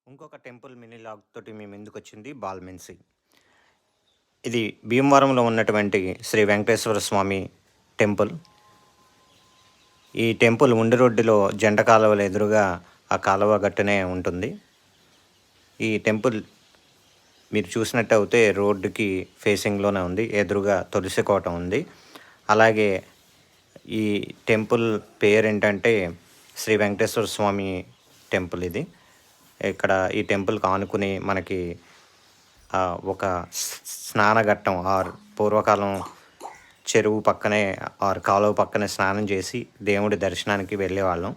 ఇంకొక temple mini log తోటి మీ ముందుకొచ్చింది బాల్మెన్సీ. ఇది భీమవరంలో ఉన్నటువంటి శ్రీ వెంకటేశ్వర స్వామి టెంపుల్. ఈ టెంపుల్ ఉండి రోడ్డులో జంట కాలువల ఎదురుగా ఆ కాలువ గట్టునే ఉంటుంది. ఈ టెంపుల్ మీరు చూసినట్టయితే రోడ్డుకి ఫేసింగ్లోనే ఉంది. ఎదురుగా తులసి కోట ఉంది. అలాగే ఈ టెంపుల్ పేరేంటంటే శ్రీ వెంకటేశ్వర స్వామి టెంపుల్ ఇది. ఇక్కడ ఈ టెంపుల్కి ఆనుకుని మనకి ఒక స్నానఘట్టం పూర్వకాలం చెరువు పక్కనే కాలువ పక్కనే స్నానం చేసి దేవుడి దర్శనానికి వెళ్ళేవాళ్ళం.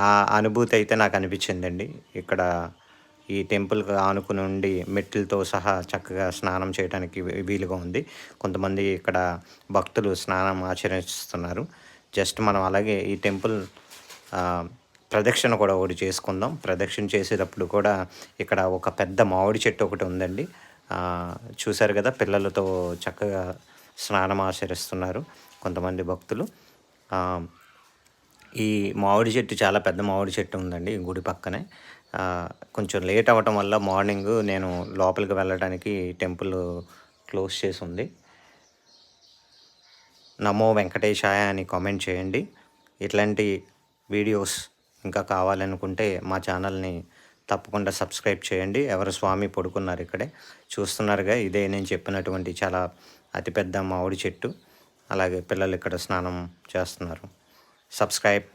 ఆ అనుభూతి అయితే నాకు అనిపించిందండి. ఇక్కడ ఈ టెంపుల్కి ఆనుకుని ఉండి మెట్లతో సహా చక్కగా స్నానం చేయడానికి వీలుగా ఉంది. కొంతమంది ఇక్కడ భక్తులు స్నానం ఆచరిస్తున్నారు. జస్ట్ మనం అలాగే ఈ టెంపుల్ ప్రదక్షిణ కూడా ఒకటి చేసుకుందాం. ప్రదక్షిణ చేసేటప్పుడు కూడా ఇక్కడ ఒక పెద్ద మామిడి చెట్టు ఒకటి ఉందండి. చూశారు కదా, పిల్లలతో చక్కగా స్నానం ఆచరిస్తున్నారు కొంతమంది భక్తులు. ఈ మామిడి చెట్టు చాలా పెద్ద మామిడి చెట్టు ఉందండి ఈ గుడి పక్కనే. కొంచెం లేట్ అవ్వటం వల్ల మార్నింగ్ నేను లోపలికి వెళ్ళడానికి టెంపుల్ క్లోజ్ చేసి ఉంది. నమో వెంకటేశాయ అని కామెంట్ చేయండి. ఇట్లాంటి వీడియోస్ ఇంకా కావాలనుకుంటే మా ఛానల్ని తప్పకుండా సబ్స్క్రైబ్ చేయండి. ఎవరు స్వామి పడుకున్నారు ఇక్కడే చూస్తున్నారుగా, ఇదే నేను చెప్పినటువంటి చాలా అతిపెద్ద మామిడి చెట్టు. అలాగే పిల్లలు ఇక్కడ స్నానం చేస్తున్నారు. సబ్స్క్రైబ్.